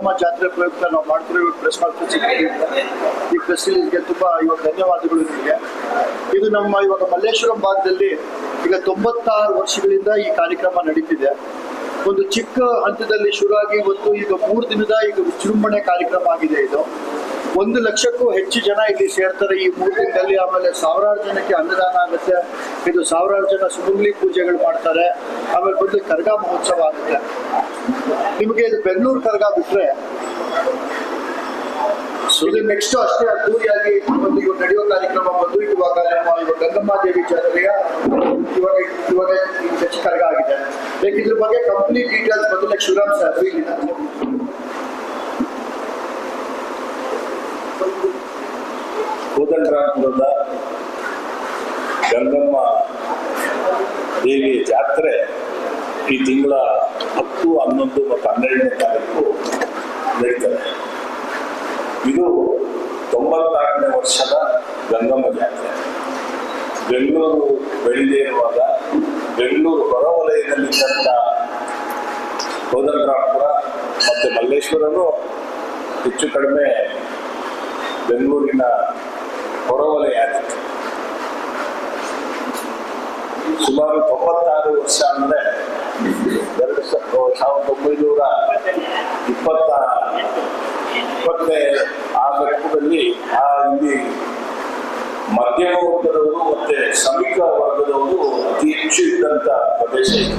ಗಂಗಮ್ಮ ಜಾತ್ರೆ ಪ್ರಯುಕ್ತ ನಾವು ಮಾಡ್ತಿರೋ ಪ್ರೆಸ್ ಕಾನ್ಫರೆನ್ಸ್ ಈ ಪ್ರೆಸ್ ರಿಲೀಸ್ಗೆ ತುಂಬಾ ಇವಾಗ ಧನ್ಯವಾದಗಳು ನಿಮಗೆ. ಇದು ನಮ್ಮ ಇವಾಗ ಮಲ್ಲೇಶ್ವರಂ ಭಾಗದಲ್ಲಿ ಈಗ 96 ವರ್ಷಗಳಿಂದ ಈ ಕಾರ್ಯಕ್ರಮ ನಡೀತಿದೆ. ಒಂದು ಚಿಕ್ಕ ಹಂತದಲ್ಲಿ ಶುರುವಾಗಿ ಇವತ್ತು ಈಗ 3 ದಿನದ ಈಗ ವಿಜೃಂಭಣೆ ಕಾರ್ಯಕ್ರಮ ಆಗಿದೆ. ಇದು 1 ಲಕ್ಷಕ್ಕೂ ಹೆಚ್ಚು ಜನ ಇಲ್ಲಿ ಸೇರ್ತಾರೆ ಈ 3 ದಿನದಲ್ಲಿ. ಆಮೇಲೆ ಸಾವಿರಾರು ಜನಕ್ಕೆ ಅನ್ನದಾನ ಆಗುತ್ತೆ. ಇದು ಸಾವಿರಾರು ಜನ ಸುಮಂಗಲಿ ಪೂಜೆಗಳು ಮಾಡ್ತಾರೆ. ಆಮೇಲೆ ಬಂದು ಕರಗ ಮಹೋತ್ಸವ ಆಗುತ್ತೆ. ನಿಮಗೆ ಇದು ಬೆಂಗಳೂರು ಕರಗ ಬಿಟ್ರೆ ಇದು ನೆಕ್ಸ್ಟ್ ಅಷ್ಟೇ ಅದ್ದೂರಿಯಾಗಿ ಒಂದು ಇವಾಗ ನಡೆಯುವ ಕಾರ್ಯಕ್ರಮ ಬಂದು ಇವಾಗ ಗಂಗಮ್ಮ ದೇವಿ ಜಾತ್ರೆಯ ಇವಾಗ ಹೆಚ್ಚು ಕರಗ ಆಗಿದೆ. ಇದ್ರ ಬಗ್ಗೆ ಕಂಪ್ಲೀಟ್ ಡೀಟೇಲ್ಸ್ ಬಂದು ಶಿವರಾಮ್ ಸರ್ ಕೋದಂಡರಾಮಪುರದ ಗಂಗಮ್ಮ ದೇವಿ ಜಾತ್ರೆ ಈ ತಿಂಗಳ 10, 11 ಮತ್ತು 12ನೇ ತಾರೀಕು ನಡೀತದೆ. ಇದು 94ನೇ ವರ್ಷದ ಗಂಗಮ್ಮ ಜಾತ್ರೆ. ಬೆಂಗಳೂರು ಬೆಳೆದೇ ಇರುವಾಗ ಬೆಂಗಳೂರು ಹೊರವಲಯದಲ್ಲಿದ್ದಂಥ ಕೋದಂಡರಾಮಪುರ ಮತ್ತು ಮಲ್ಲೇಶ್ವರನು ಹೆಚ್ಚು ಕಡಿಮೆ ಬೆಂಗಳೂರಿನ ಹೊರವಲಯ ಆಗಿತ್ತು. ಸುಮಾರು 96 ವರ್ಷ ಅಂದರೆ 1920ನೇ ಆ ಲೆಕ್ಕದಲ್ಲಿ ಇಲ್ಲಿ ಮಧ್ಯಮ ವರ್ಗದವರು ಮತ್ತೆ ಶ್ರಮಿಕ ವರ್ಗದವರು ಅತಿ ಹೆಚ್ಚು ಇದ್ದಂಥ ಪ್ರದೇಶ ಇದೆ.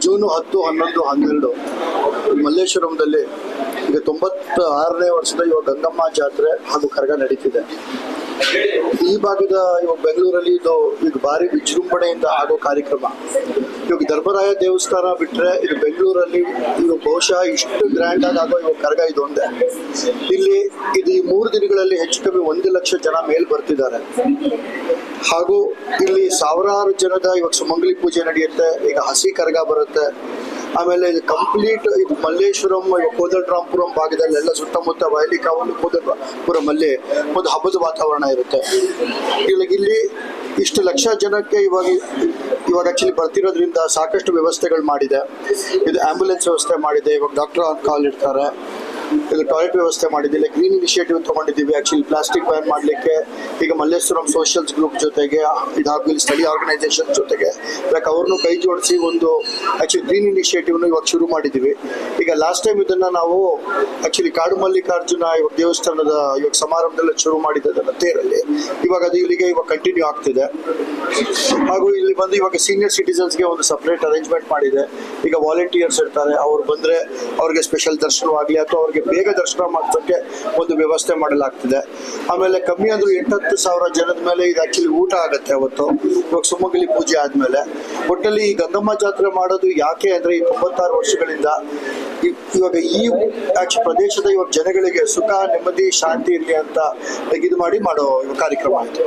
ಜೂನ್ 10, 11, 12 ಮಲ್ಲೇಶ್ವರಂದಲ್ಲಿ ಈಗ 96ನೇ ವರ್ಷದ ಇವಾಗ ಗಂಗಮ್ಮ ಜಾತ್ರೆ ಹಾಗೂ ಕರಗ ನಡೀತಿದೆ. ಈ ಭಾಗದ ಇವಾಗ ಬೆಂಗಳೂರಲ್ಲಿ ಇದು ಈಗ ಭಾರಿ ವಿಜೃಂಭಣೆಯಿಂದ ಆಗೋ ಕಾರ್ಯಕ್ರಮ. ಇವಾಗ ಧರ್ಮರಾಯ ದೇವಸ್ಥಾನ ಬಿಟ್ರೆ ಇದು ಬೆಂಗಳೂರಲ್ಲಿ ಇವಾಗ ಬಹುಶಃ ಇಷ್ಟು ಗ್ರ್ಯಾಂಡ್ ಆಗಿ ಆಗೋ ಇವಾಗ ಕರಗ ಇದು ಒಂದೇ. ಇಲ್ಲಿ ಇದು ಈ 3 ದಿನಗಳಲ್ಲಿ ಹೆಚ್ಚು ಕಮ್ಮಿ 1 ಲಕ್ಷ ಜನ ಮೇಲ್ ಬರ್ತಿದ್ದಾರೆ. ಹಾಗೂ ಇಲ್ಲಿ ಸಾವಿರಾರು ಜನದ ಇವಾಗ ಸುಮಂಗಲಿ ಪೂಜೆ ನಡೆಯುತ್ತೆ. ಈಗ ಹಸಿ ಕರಗ ಬರುತ್ತೆ. ಆಮೇಲೆ ಇದು ಕಂಪ್ಲೀಟ್ ಇದು ಮಲ್ಲೇಶ್ವರಂ ಕೋದಂಡರಾಮಪುರಂ ಭಾಗದಲ್ಲೆಲ್ಲ ಸುತ್ತಮುತ್ತ ವಯಲಿ ಕಾವಲು ಕೋದಂಡರಾಮಪುರಮಲ್ಲಿ ಒಂದು ಹಬ್ಬದ ವಾತಾವರಣ ಇರುತ್ತೆ. ಇಲ್ಲಿ ಇಷ್ಟು ಲಕ್ಷ ಜನಕ್ಕೆ ಇವಾಗ ಆಕ್ಚುಲಿ ಬರ್ತಿರೋದ್ರಿಂದ ಸಾಕಷ್ಟು ವ್ಯವಸ್ಥೆಗಳು ಮಾಡಿದೆ. ಇದು ಆಂಬ್ಯುಲೆನ್ಸ್ ವ್ಯವಸ್ಥೆ ಮಾಡಿದೆ. ಇವಾಗ ಡಾಕ್ಟರ್ ಆನ್ ಕಾಲ್ ಇರ್ತಾರೆ. ಇದು ಟಾಯ್ಲೆಟ್ ವ್ಯವಸ್ಥೆ ಮಾಡಿದ್ದಿಲ್ಲ. ಗ್ರೀನ್ ಇನಿಷಿಯೇಟಿವ್ ತಗೊಂಡಿದ್ದೀವಿ ಆಕ್ಚುಲಿ ಪ್ಲಾಸ್ಟಿಕ್ ಬ್ಯಾನ್ ಮಾಡಲಿಕ್ಕೆ. ಈಗ ಮಲ್ಲೇಶ್ವರಂ ಸೋಷಿಯಲ್ಸ್ ಗ್ರೂಪ್ ಜೊತೆಗೆ ಇದಾಗೂ ಇಲ್ಲಿ ಸ್ಥಳೀಯ ಆರ್ಗನೈಸೇಷನ್ ಜೊತೆಗೆ ಲೈಕ್ ಅವ್ರನ್ನು ಕೈ ಜೋಡಿಸಿ ಒಂದು ಆಕ್ಚುಲಿ ಗ್ರೀನ್ ಇನಿಷಿಯೇಟಿವ್ನು ಇವಾಗ ಶುರು ಮಾಡಿದ್ದೀವಿ. ಈಗ ಲಾಸ್ಟ್ ಟೈಮ್ ಇದನ್ನ ನಾವು ಆಕ್ಚುಲಿ ಕಾಡು ಮಲ್ಲಿಕಾರ್ಜುನ ಇವಾಗ ದೇವಸ್ಥಾನದ ಇವಾಗ ಸಮಾರಂಭದಲ್ಲಿ ಶುರು ಮಾಡಿದ್ದಲ್ಲ ತೇರಲ್ಲಿ. ಇವಾಗ ಅದು ಇಲ್ಲಿಗೆ ಇವಾಗ ಕಂಟಿನ್ಯೂ ಆಗ್ತಿದೆ. ಹಾಗೂ ಇಲ್ಲಿ ಬಂದು ಇವಾಗ ಸೀನಿಯರ್ ಸಿಟಿಸನ್ಸ್ಗೆ ಒಂದು ಸಪ್ರೇಟ್ ಅರೇಂಜ್ಮೆಂಟ್ ಮಾಡಿದೆ. ಈಗ ವಾಲಂಟಿಯರ್ಸ್ ಇರ್ತಾರೆ. ಅವ್ರು ಬಂದರೆ ಅವ್ರಿಗೆ ಸ್ಪೆಷಲ್ ದರ್ಶನವಾಗಲಿ ಅಥವಾ ಅವ್ರಿಗೆ ಬೇಗ ದರ್ಶನ ಮಾಡೋಕ್ಕೆ ಒಂದು ವ್ಯವಸ್ಥೆ ಮಾಡಲಾಗ್ತಿದೆ. ಆಮೇಲೆ ಕಮ್ಮಿ ಅಂದ್ರೂ 8-10 ಸಾವಿರ ಜನದ ಮೇಲೆ ಇದು ಆಕ್ಚುಲಿ ಊಟ ಆಗುತ್ತೆ ಅವತ್ತು ಇವಾಗ ಸುಮಂಗಲಿ ಪೂಜೆ ಆದ್ಮೇಲೆ. ಒಟ್ಟಲ್ಲಿ ಈ ಗಂಗಮ್ಮ ಜಾತ್ರೆ ಮಾಡೋದು ಯಾಕೆ ಅಂದ್ರೆ ಈ 96 ವರ್ಷಗಳಿಂದ ಇವಾಗ ಈ ಪ್ರದೇಶದ ಇವಾಗ ಜನಗಳಿಗೆ ಸುಖ, ನೆಮ್ಮದಿ, ಶಾಂತಿ ಇರಲಿ ಅಂತ ಇದು ಮಾಡಿ ಮಾಡೋ ಕಾರ್ಯಕ್ರಮ ಆಯಿತು.